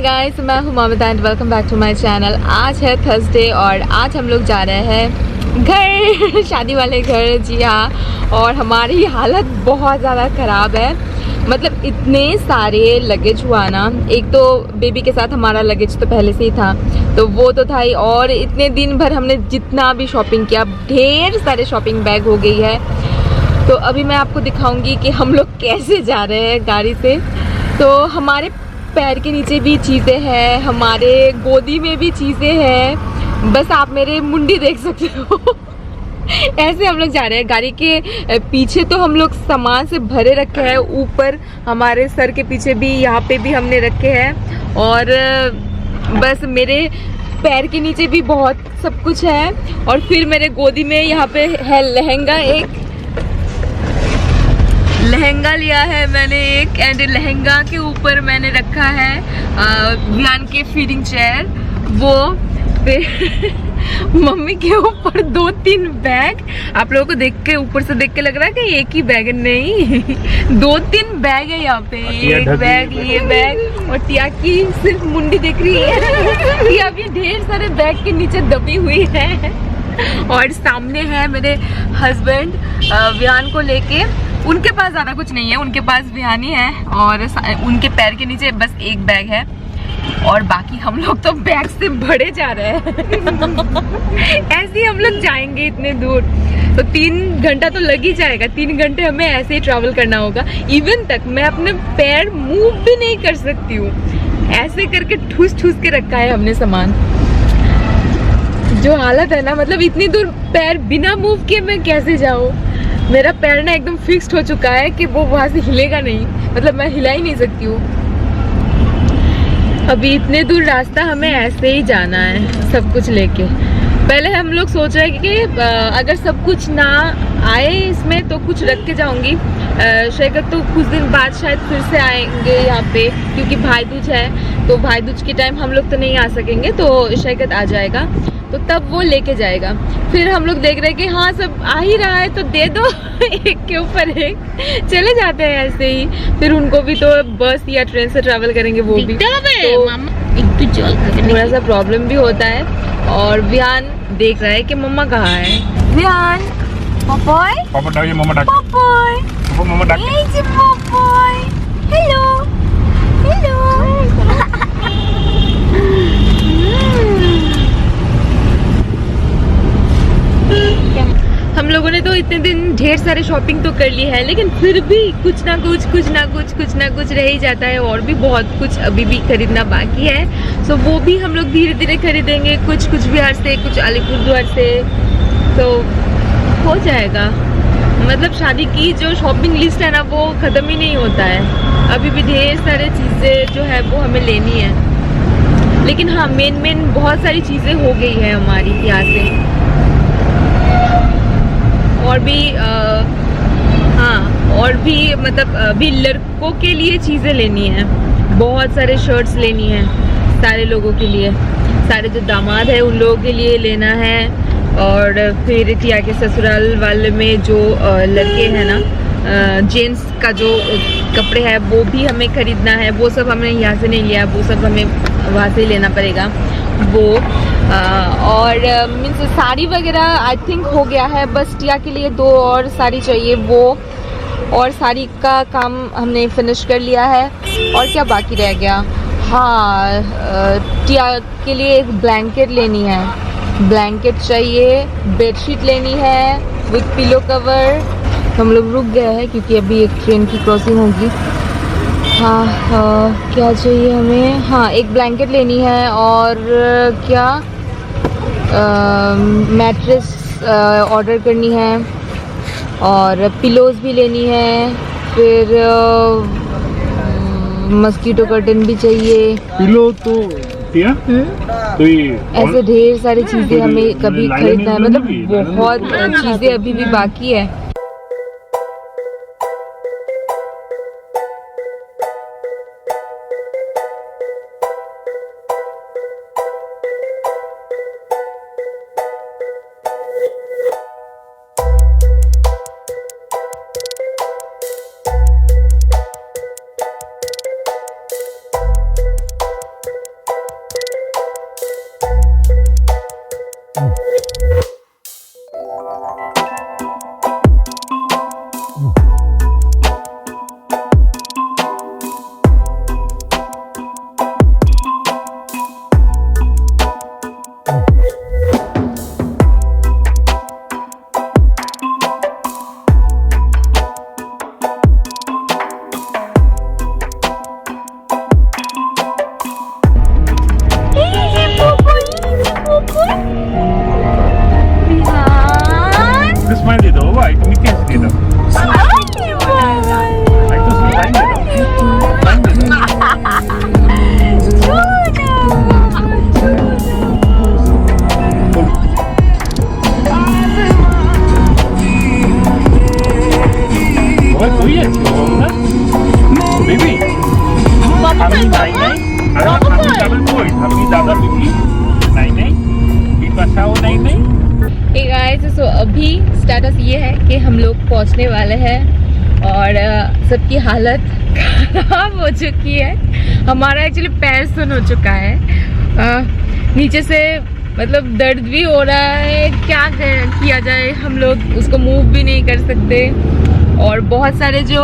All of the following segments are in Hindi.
गाइस, मैं हूं Mamta and welcome back to my channel. आज है थर्सडे और आज हम लोग जा रहे हैं घर शादी वाले घर। जी हाँ, और हमारी हालत बहुत ज़्यादा ख़राब है। मतलब इतने सारे लगेज हुआ ना, एक तो बेबी के साथ हमारा लगेज तो पहले से ही था, तो वो तो था ही, और इतने दिन भर हमने जितना भी शॉपिंग किया, ढेर सारे शॉपिंग बैग हो गई है। तो अभी मैं आपको दिखाऊंगी कि हम लोग कैसे जा रहे हैं गाड़ी से। तो हमारे पैर के नीचे भी चीज़ें हैं, हमारे गोदी में भी चीज़ें हैं, बस आप मेरे मुंडी देख सकते हो। ऐसे हम लोग जा रहे हैं। गाड़ी के पीछे तो हम लोग सामान से भरे रखे हैं, ऊपर हमारे सर के पीछे भी, यहाँ पे भी हमने रखे हैं, और बस मेरे पैर के नीचे भी बहुत सब कुछ है। और फिर मेरे गोदी में यहाँ पे है लहंगा, एक लहंगा लिया है मैंने एक, एंड लहंगा के ऊपर मैंने रखा है विहान के फीडिंग चेयर, वो फिर मम्मी के ऊपर 2-3 बैग। आप लोगों को देख के, ऊपर से देख के लग रहा है कि एक ही बैग, नहीं 2-3 बैग है यहाँ पे। एक बैग, ये बैग, और टिया की सिर्फ मुंडी दिख रही है। टिया भी ढेर सारे बैग के नीचे दबी हुई है। और सामने है मेरे हस्बैंड विहान को लेके। उनके पास ज़्यादा कुछ नहीं है, उनके पास विहान ही है, और उनके पैर के नीचे बस एक बैग है, और बाकी हम लोग तो बैग से भरे जा रहे हैं। ऐसे ही हम लोग जाएंगे इतने दूर, तो 3 घंटा तो लग ही जाएगा। 3 घंटे हमें ऐसे ही ट्रैवल करना होगा। इवन तक मैं अपने पैर मूव भी नहीं कर सकती हूँ, ऐसे करके ठूस ठूस के रखा है हमने सामान। जो हालत है ना, मतलब इतनी दूर पैर बिना मूव किए मैं कैसे जाऊँ। मेरा पैर ना एकदम फिक्स्ड हो चुका है कि वो वहाँ से हिलेगा नहीं, मतलब मैं हिला ही नहीं सकती हूँ। अभी इतने दूर रास्ता हमें ऐसे ही जाना है, सब कुछ लेके। पहले हम लोग सोच रहे हैं कि अगर सब कुछ ना आए इसमें तो कुछ रख के जाऊंगी। शायद तो कुछ दिन बाद शायद फिर से आएंगे यहाँ पे, क्योंकि भाई दूज है, तो भाई दूज के टाइम हम लोग तो नहीं आ सकेंगे, तो शायद आ जाएगा, तो तब वो लेके जाएगा। फिर हम लोग देख रहे हैं कि हाँ सब आ ही रहा है तो दे दो, एक के ऊपर एक चले जाते हैं ऐसे ही। फिर उनको भी तो बस या ट्रेन से ट्रैवल करेंगे, वो भी तो थोड़ा सा प्रॉब्लम भी होता है। और विहान देख रहा है कि मम्मा कहाँ है। विहान, पॉपॉय, पॉपॉय, हेलो हेलो। हम लोगों ने तो इतने दिन ढेर सारे शॉपिंग तो कर ली है, लेकिन फिर भी कुछ ना कुछ रह ही जाता है, और भी बहुत कुछ अभी भी खरीदना बाकी है। सो वो भी हम लोग धीरे धीरे खरीदेंगे, कुछ बिहार से, कुछ अलीपुरद्वार से, तो हो जाएगा। मतलब शादी की जो शॉपिंग लिस्ट है ना, वो ख़त्म ही नहीं होता है। अभी भी ढेर सारे चीज़ें जो है वो हमें लेनी है, लेकिन हाँ मेन बहुत सारी चीज़ें हो गई है हमारी यहाँ से। और भी हाँ, और भी मतलब अभी लड़कों के लिए चीज़ें लेनी है, बहुत सारे शर्ट्स लेनी है सारे लोगों के लिए, सारे जो दामाद है उन लोगों के लिए लेना है। और फिर टिया के ससुराल वाले में जो लड़के हैं ना, जेंट्स का जो कपड़े हैं वो भी हमें खरीदना है। वो सब हमने यहाँ से नहीं लिया, वो सब हमें वहाँ से लेना पड़ेगा वो। और मीन्स साड़ी वगैरह आई थिंक हो गया है, बस टिया के लिए 2 और साड़ी चाहिए वो, और साड़ी का काम हमने फिनिश कर लिया है। और क्या बाकी रह गया, हाँ टिया के लिए एक ब्लैंकेट लेनी है, ब्लैंकेट चाहिए, बेडशीट लेनी है विथ पिलो कवर। हम लोग रुक गए हैं क्योंकि अभी एक ट्रेन की क्रॉसिंग होगी। हाँ क्या चाहिए हमें, हाँ एक ब्लैंकेट लेनी है, और क्या मैट्रेस ऑर्डर करनी है, और पिलोज़ भी लेनी है, फिर मस्कीटो कर्टन भी चाहिए। पिलो तो दिया? तो ऐसे ढेर सारी चीज़ें हमें कभी खरीदना है, मतलब बहुत चीज़ें अभी भी बाकी है। Smile दे दो बाबा, एक मिट्टी से दे दो। एक तो स्माइल दे दो। स्माइल दे दो। बाबा कोई है ना? बेबी, हमी नहीं नहीं, अरे हमी डबल कोई, हमी दादा बेबी, नहीं नहीं, बिपाशाओ नहीं नहीं। Hey guys, so अभी स्टेटस ये है कि हम लोग पहुंचने वाले हैं और सबकी हालत खराब हो चुकी है। हमारा एक्चुअली पैर सुन हो चुका है, नीचे से मतलब दर्द भी हो रहा है। क्या किया जाए, हम लोग उसको मूव भी नहीं कर सकते और बहुत सारे जो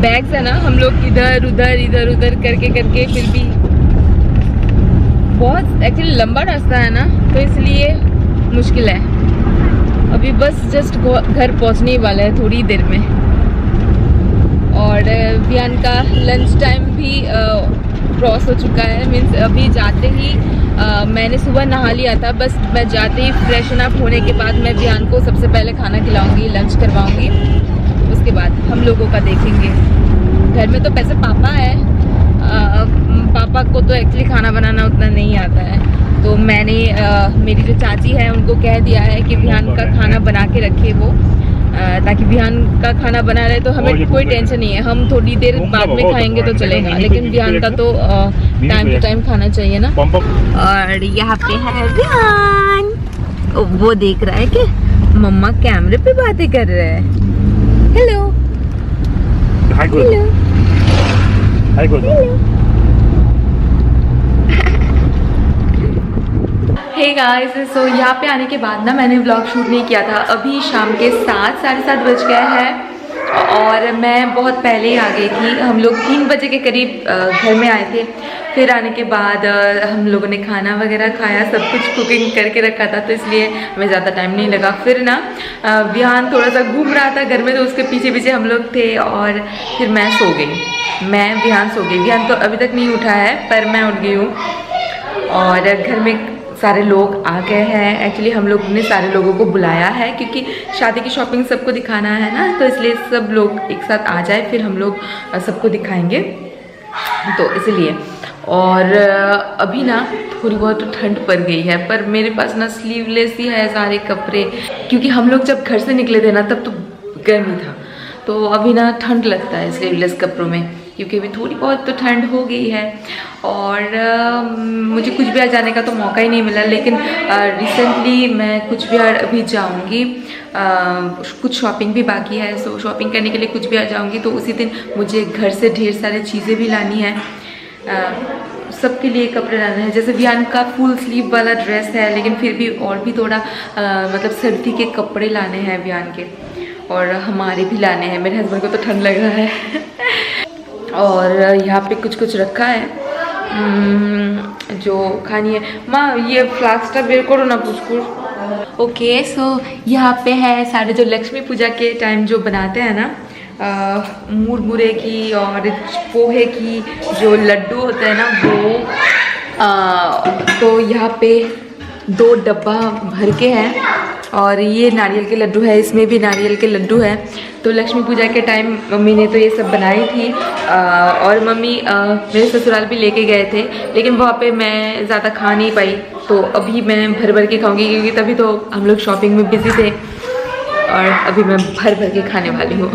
बैग्स है ना, हम लोग इधर उधर करके फिर भी बहुत एक्चुअली लंबा रास्ता है ना, तो इसलिए मुश्किल है। अभी बस जस्ट घर पहुंचने ही वाला है थोड़ी देर में। और विहान का लंच टाइम भी क्रॉस हो चुका है। मीन्स अभी जाते ही मैंने सुबह नहा लिया था, बस मैं जाते ही फ्रेशन अप होने के बाद मैं विहान को सबसे पहले खाना खिलाऊंगी, लंच करवाऊंगी। उसके बाद हम लोगों का देखेंगे। घर में तो वैसे पापा है, पापा को तो एक्चुअली खाना बनाना उतना नहीं आता है, तो मैंने मेरी जो चाची है उनको कह दिया है कि विहान का खाना बना के रखे वो, ताकि विहान का खाना बना रहे तो हमें कोई टेंशन नहीं है। हम थोड़ी देर बाद में खाएंगे तो चलेगा, लेकिन विहान का तो टाइम टू टाइम खाना चाहिए ना। और यहाँ पे है विहान, वो देख रहा है कि मम्मा कैमरे पे बातें कर रहे हैं। हेलो हेलो हे गाइस, सो यहाँ पे आने के बाद ना मैंने व्लॉग शूट नहीं किया था। अभी शाम के 7-7:30 बज गए हैं और मैं बहुत पहले ही आ गई थी। हम लोग 3 बजे के करीब घर में आए थे। फिर आने के बाद हम लोगों ने खाना वगैरह खाया, सब कुछ कुकिंग करके रखा था, तो इसलिए हमें ज़्यादा टाइम नहीं लगा। फिर ना विहान थोड़ा सा घूम रहा था घर में, तो उसके पीछे पीछे हम लोग थे और फिर मैं सो गई। विहान सो गई। विहान तो अभी तक नहीं उठा है, पर मैं उठ गई हूँ। और घर में सारे लोग आ गए हैं। एक्चुअली हम लोग ने सारे लोगों को बुलाया है क्योंकि शादी की शॉपिंग सबको दिखाना है ना, तो इसलिए सब लोग एक साथ आ जाए, फिर हम लोग सबको दिखाएंगे, तो इसलिए। और अभी ना थोड़ी बहुत ठंड पड़ गई है, पर मेरे पास ना स्लीवलेस ही है सारे कपड़े, क्योंकि हम लोग जब घर से निकले थे ना तब तो गर्मी था, तो अभी ना ठंड लगता है स्लीवलेस कपड़ों में, क्योंकि अभी थोड़ी बहुत तो ठंड हो गई है। और मुझे कुछ बिहार जाने का तो मौका ही नहीं मिला, लेकिन रिसेंटली मैं कुछ बिहार अभी जाऊंगी। कुछ शॉपिंग भी बाकी है, सो शॉपिंग करने के लिए कुछ बिहार जाऊंगी, तो उसी दिन मुझे घर से ढेर सारी चीज़ें भी लानी है। सबके लिए कपड़े लाने हैं। जैसे विहान का फुल स्लीव वाला ड्रेस है, लेकिन फिर भी और भी थोड़ा मतलब सर्दी के कपड़े लाने हैं विहान के, और हमारे भी लाने हैं। मेरे हस्बैंड को तो ठंड लग रहा है। और यहाँ पे कुछ कुछ रखा है जो खानी है। माँ ये फ्लास्क बेर करो ना कुछ। ओके, सो यहाँ पे है सारे जो लक्ष्मी पूजा के टाइम जो बनाते हैं ना, मुरमुरे की और पोहे की जो लड्डू होते हैं ना वो, तो यहाँ पे 2 डब्बा भर के हैं। और ये नारियल के लड्डू है, इसमें भी नारियल के लड्डू है। तो लक्ष्मी पूजा के टाइम मम्मी ने तो ये सब बनाई थी, और मम्मी मेरे ससुराल भी लेके गए थे, लेकिन वहाँ पे मैं ज़्यादा खा नहीं पाई, तो अभी मैं भर भर के खाऊंगी, क्योंकि तभी तो हम लोग शॉपिंग में बिजी थे, और अभी मैं भर भर के खाने वाली हूँ।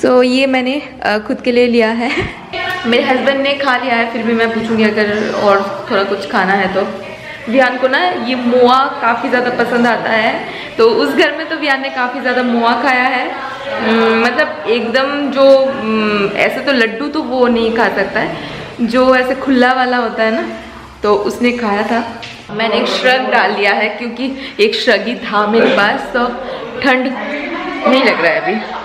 सो ये मैंने खुद के लिए लिया है। मेरे हस्बैंड ने खा लिया है, फिर भी मैं पूछूंगी अगर और थोड़ा कुछ खाना है तो। विहान को ना ये मोआ काफ़ी ज़्यादा पसंद आता है, तो उस घर में तो विहान ने काफ़ी ज़्यादा मोआ खाया है। मतलब एकदम जो ऐसे तो लड्डू तो वो नहीं खा सकता है, जो ऐसे खुला वाला होता है ना, तो उसने खाया था। मैंने एक श्रग डाल दिया है क्योंकि एक श्रग ही था मेरे पास, तो ठंड नहीं लग रहा है अभी।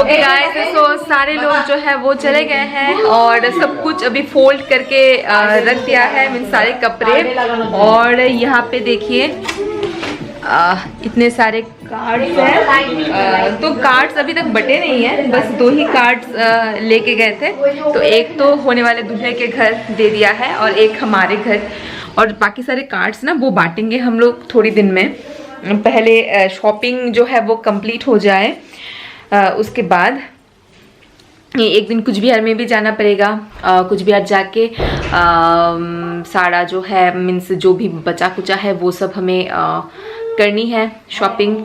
ओके गाइस, तो सारे लोग जो है वो चले गए हैं और सब कुछ अभी फोल्ड करके रख दिया है, मीन सारे कपड़े। और यहाँ पे देखिए इतने सारे कार्ड्स हैं। तो कार्ड्स अभी तक बटे नहीं हैं, बस 2 ही कार्ड्स लेके गए थे। तो एक तो होने वाले दूल्हे के घर दे दिया है और एक हमारे घर, और बाकी सारे कार्ड्स ना वो बांटेंगे हम लोग थोड़ी दिन में। पहले शॉपिंग जो है वो कंप्लीट हो जाए, उसके बाद एक दिन कुछ बिहार में भी जाना पड़ेगा। कुछ बिहार जाके सारा जो है मीन्स जो भी बचा कुचा है वो सब हमें करनी है शॉपिंग।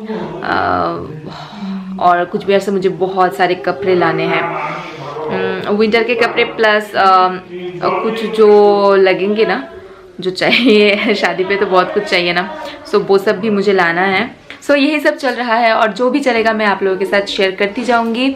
और कुछ बिहार से मुझे बहुत सारे कपड़े लाने हैं, विंटर के कपड़े प्लस कुछ जो लगेंगे ना, जो चाहिए शादी पे तो बहुत कुछ चाहिए ना, सो वो सब भी मुझे लाना है। सो यही सब चल रहा है और जो भी चलेगा मैं आप लोगों के साथ शेयर करती जाऊंगी।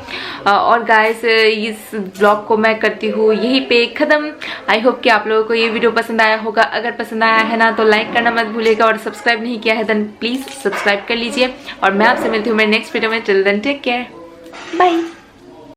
और गाइस, इस ब्लॉग को मैं करती हूँ यहीं पे ख़त्म। आई होप कि आप लोगों को ये वीडियो पसंद आया होगा। अगर पसंद आया है ना तो लाइक करना मत भूलिएगा, और सब्सक्राइब नहीं किया है देन प्लीज़ सब्सक्राइब कर लीजिए। और मैं आपसे मिलती हूँ मेरे नेक्स्ट वीडियो में। Till then take care, bye.